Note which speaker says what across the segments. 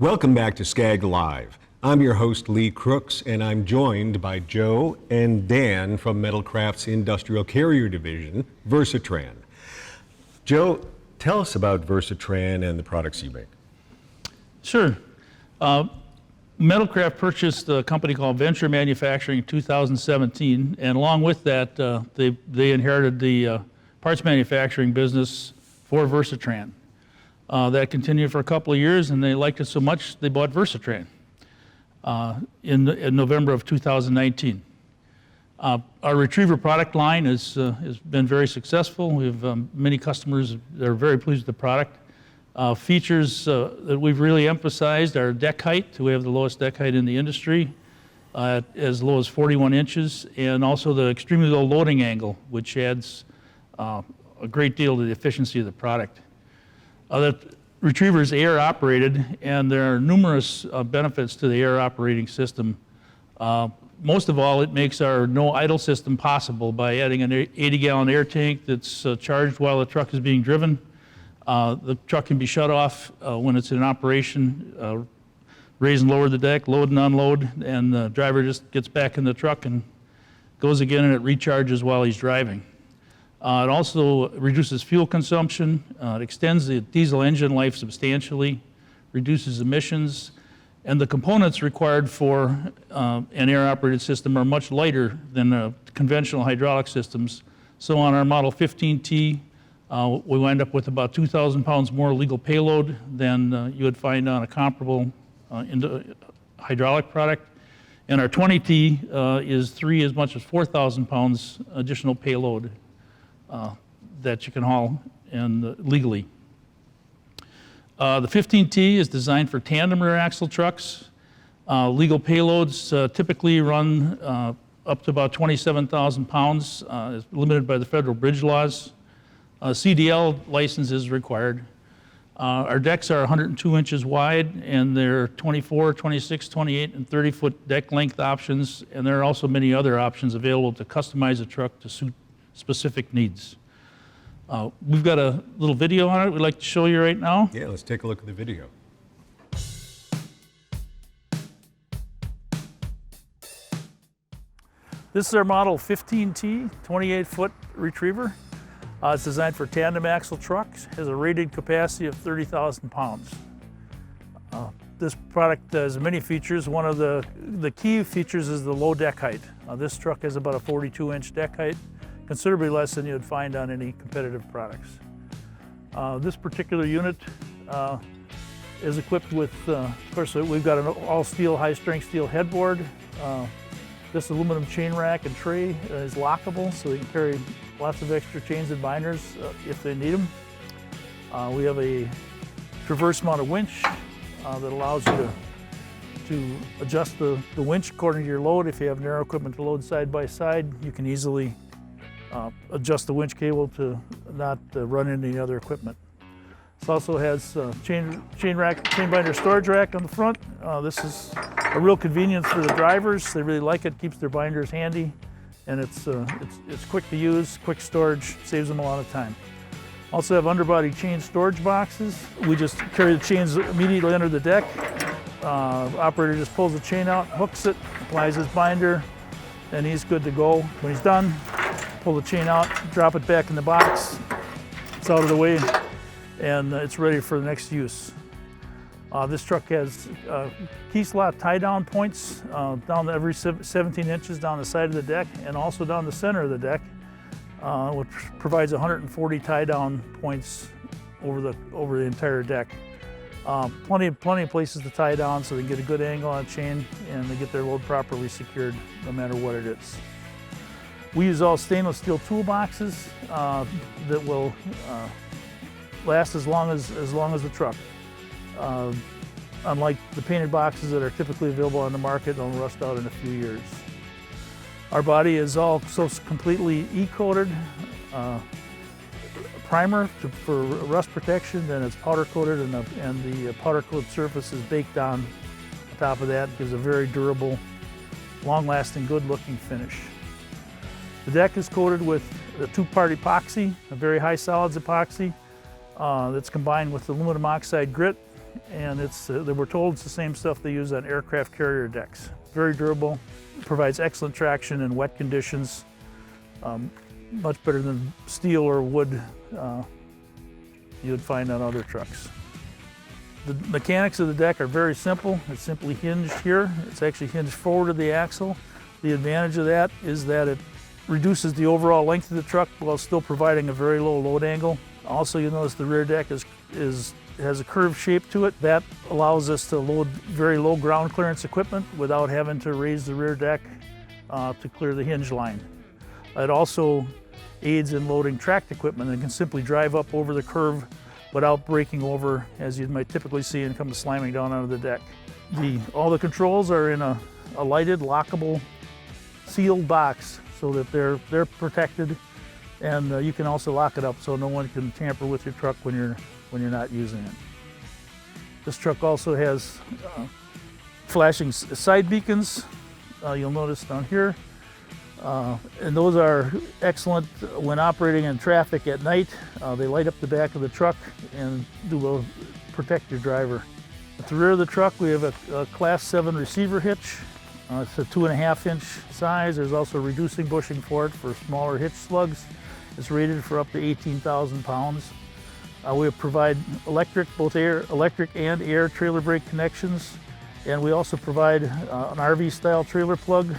Speaker 1: Welcome back to Scag Live. I'm your host, Lee Crooks, and I'm joined by Joe and Dan from Metalcraft's Industrial Carrier Division, Versatran. Joe, tell us about Versatran and the products you make.
Speaker 2: Sure. Metalcraft purchased a company called Venture Manufacturing in 2017, and along with that, they inherited the parts manufacturing business for Versatran. That continued for a couple of years, and they liked it so much they bought Versatran in November of 2019. Our retriever product line has been very successful. We have many customers that are very pleased with the product. Features that we've really emphasized are deck height. We have the lowest deck height in the industry, at as low as 41 inches, and also the extremely low loading angle, which adds a great deal to the efficiency of the product. The retriever is air operated, and there are numerous benefits to the air operating system. Most of all, it makes our no idle system possible by adding an 80-gallon air tank that's charged while the truck is being driven. The truck can be shut off when it's in operation, raise and lower the deck, load and unload, and the driver just gets back in the truck and goes again, and it recharges while he's driving. It also reduces fuel consumption, it extends the diesel engine life substantially, reduces emissions, and the components required for an air-operated system are much lighter than conventional hydraulic systems. So on our Model 15T, we wind up with about 2,000 pounds more legal payload than you would find on a comparable hydraulic product. And our 20T is as much as 4,000 pounds additional payload that you can haul legally. The 15T is designed for tandem rear axle trucks. Legal payloads typically run up to about 27,000 pounds, is limited by the federal bridge laws. CDL license is required. Our decks are 102 inches wide, and they're 24, 26, 28, and 30-foot deck length options, and there are also many other options available to customize a truck to suit specific needs. We've got a little video on it we'd like to show you right now.
Speaker 1: Yeah, let's take a look at the video.
Speaker 2: This is our Model 15T, 28-foot retriever. It's designed for tandem axle trucks, has a rated capacity of 30,000 pounds. This product has many features. One of the key features is the low deck height. This truck has about a 42-inch deck height, considerably less than you'd find on any competitive products. This particular unit is equipped with, of course, we've got an all-steel, high-strength steel headboard. This aluminum chain rack and tray is lockable, so you can carry lots of extra chains and binders if they need them. We have a traverse mounted winch that allows you to adjust the winch according to your load. If you have narrow equipment to load side by side, you can easily adjust the winch cable to not run into any other equipment. This also has chain binder storage rack on the front. This is a real convenience for the drivers. They really like it, keeps their binders handy, and it's quick to use, quick storage, saves them a lot of time. Also have underbody chain storage boxes. We just carry the chains immediately under the deck. Operator just pulls the chain out, hooks it, applies his binder, and he's good to go. When he's done, pull the chain out, drop it back in the box. It's out of the way, and it's ready for the next use. This truck has key slot tie-down points down every 17 inches down the side of the deck, and also down the center of the deck, which provides 140 tie-down points over the entire deck. Plenty of places to tie down so they can get a good angle on the chain and they get their load properly secured no matter what it is. We use all stainless steel toolboxes that will last as long as the truck. Unlike the painted boxes that are typically available on the market, they'll rust out in a few years. Our body is also completely E-coated. Primer for rust protection, then it's powder coated, and the powder coated surface is baked on top of that. It gives a very durable, long-lasting, good-looking finish. The deck is coated with a two-part epoxy, a very high solids epoxy that's combined with aluminum oxide grit and they were told it's the same stuff they use on aircraft carrier decks. Very durable, provides excellent traction in wet conditions, much better than steel or wood you would find on other trucks. The mechanics of the deck are very simple. It's simply hinged here. It's actually hinged forward of the axle. The advantage of that is that it reduces the overall length of the truck while still providing a very low load angle. Also, you'll notice the rear deck has a curved shape to it. That allows us to load very low ground clearance equipment without having to raise the rear deck to clear the hinge line. It also aids in loading tracked equipment and can simply drive up over the curve without breaking over, as you might typically see, and come slamming down onto the deck. All the controls are in a lighted, lockable, sealed box so that they're protected, and you can also lock it up so no one can tamper with your truck when you're not using it. This truck also has flashing side beacons. You'll notice down here. And those are excellent when operating in traffic at night. They light up the back of the truck and protect your driver. At the rear of the truck, we have a Class 7 receiver hitch. It's a 2.5-inch size. There's also reducing bushing for it for smaller hitch slugs. It's rated for up to 18,000 pounds. We provide both electric and air trailer brake connections. And we also provide an RV-style trailer plug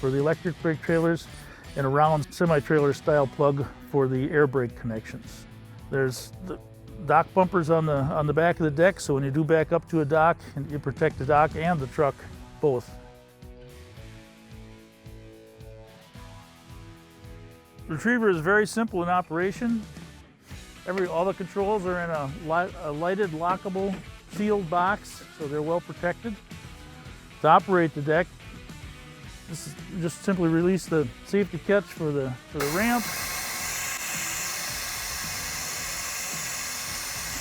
Speaker 2: for the electric brake trailers and a round semi-trailer style plug for the air brake connections. There's the dock bumpers on the back of the deck, so when you do back up to a dock, you protect the dock and the truck both. Retriever is very simple in operation. All the controls are in a lighted, lockable, sealed box, so they're well protected. To operate the deck, just simply release the safety catch for the ramp.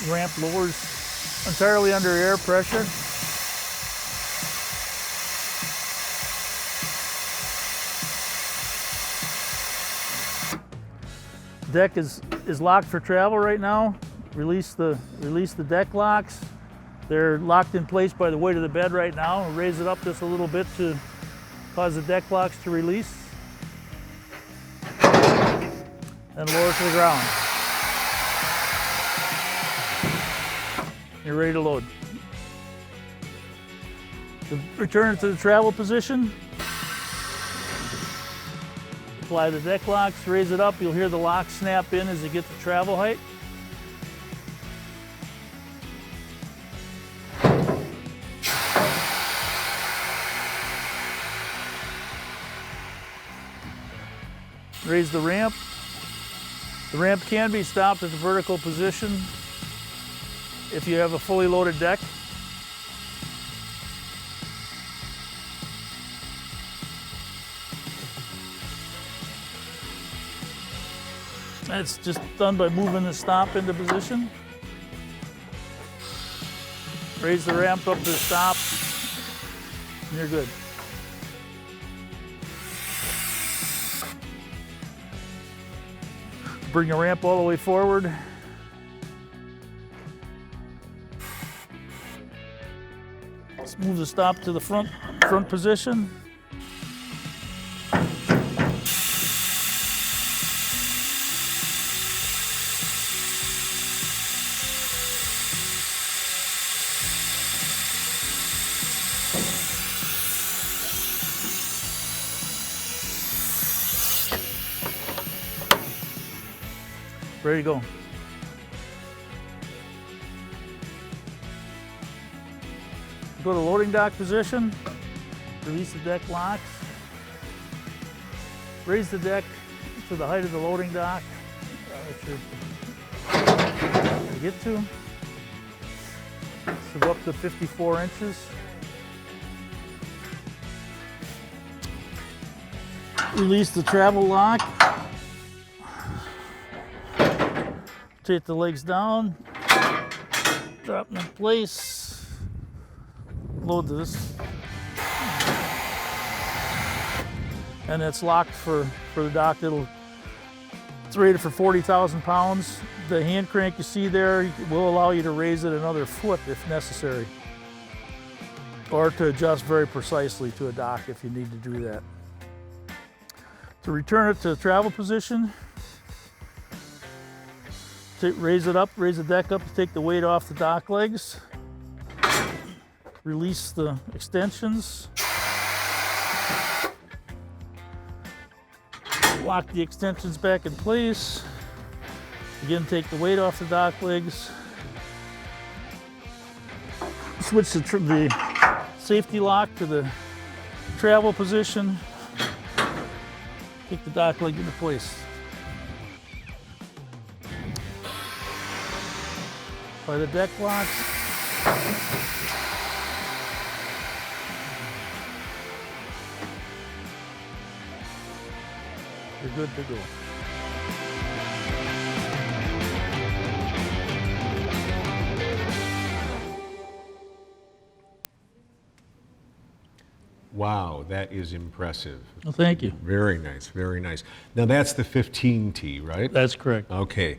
Speaker 2: The ramp lowers entirely under air pressure. Deck is locked for travel right now. Release the deck locks. They're locked in place by the weight of the bed right now. We'll raise it up just a little bit to cause the deck locks to release and lower to the ground. You're ready to load. To return it to the travel position, apply the deck locks, raise it up. You'll hear the lock snap in as you get to travel height. Raise the ramp. The ramp can be stopped at the vertical position if you have a fully loaded deck. That's just done by moving the stop into position. Raise the ramp up to stop, and you're good. Bring the ramp all the way forward. Let's move the stop to the front position. Ready to go. Go to loading dock position, release the deck locks, raise the deck to the height of the loading dock that you get to. So go up to 54 inches. Release the travel lock. Take the legs down, drop them in place, load this, and it's locked for the dock. It'll It's rated for 40,000 pounds. The hand crank you see there will allow you to raise it another foot if necessary, or to adjust very precisely to a dock if you need to do that. To return it to the travel position, raise it up, raise the deck up to take the weight off the dock legs, release the extensions, lock the extensions back in place. Again, take the weight off the dock legs. Switch the safety lock to the travel position. Take the dock leg into place. Apply the deck locks. You're good to go.
Speaker 1: Wow, that is impressive.
Speaker 2: Well, thank you.
Speaker 1: Very nice, very nice. Now that's the 15T, right?
Speaker 2: That's correct.
Speaker 1: Okay.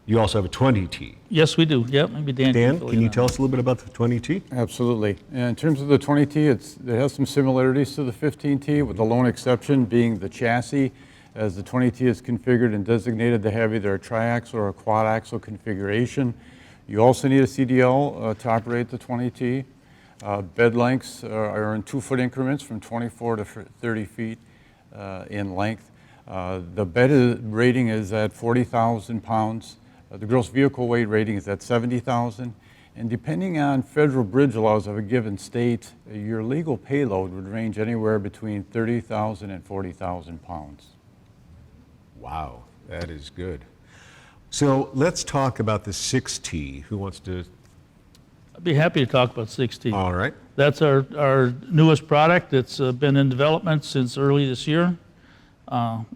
Speaker 1: You also have a 20T.
Speaker 2: Yes, we do. Yep, maybe Dan.
Speaker 1: Dan,
Speaker 2: fill
Speaker 1: can you
Speaker 2: in
Speaker 1: tell
Speaker 2: on
Speaker 1: us a little bit about the 20T?
Speaker 3: Absolutely. And in terms of the 20T, it has some similarities to the 15T, with the lone exception being the chassis. As the 20T is configured and designated to have either a triaxle or a quad axle configuration. You also need a CDL to operate the 20T. Bed lengths are in 2-foot increments from 24 to 30 feet in length. The bed rating is at 40,000 pounds. The gross vehicle weight rating is at 70,000. And depending on federal bridge laws of a given state, your legal payload would range anywhere between 30,000 and 40,000 pounds.
Speaker 1: Wow, that is good. So let's talk about the 6T. Who wants to?
Speaker 2: I'd be happy to talk about 6T.
Speaker 1: All right.
Speaker 2: That's our newest product. It's been in development since early this year. Metalcraft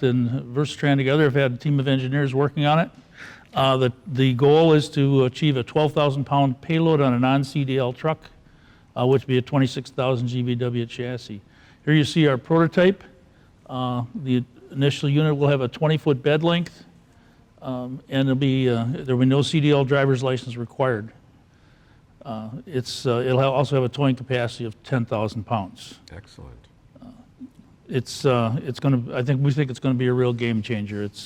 Speaker 2: and Versatran together have had a team of engineers working on it. The goal is to achieve a 12,000 pound payload on a non-CDL truck, which would be a 26,000 GVW chassis. Here you see our prototype. The initial unit will have a 20-foot bed length, and there will be no CDL driver's license required. It'll also have a towing capacity of 10,000 pounds.
Speaker 1: Excellent.
Speaker 2: I think we think it's going to be a real game changer. It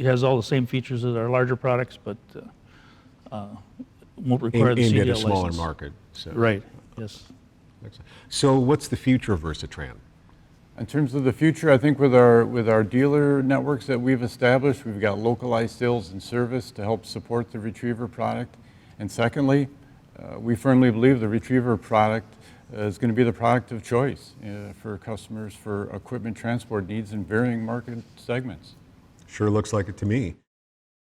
Speaker 2: has all the same features as our larger products, but won't require the CDL
Speaker 1: aimed at a
Speaker 2: license.
Speaker 1: smaller market. So.
Speaker 2: Right. Yes.
Speaker 1: Excellent. So what's the future of Versatran?
Speaker 3: In terms of the future, I think with our dealer networks that we've established, we've got localized sales and service to help support the Retriever product. And secondly, we firmly believe the Retriever product is going to be the product of choice for customers for equipment transport needs in varying market segments.
Speaker 1: Sure looks like it to me.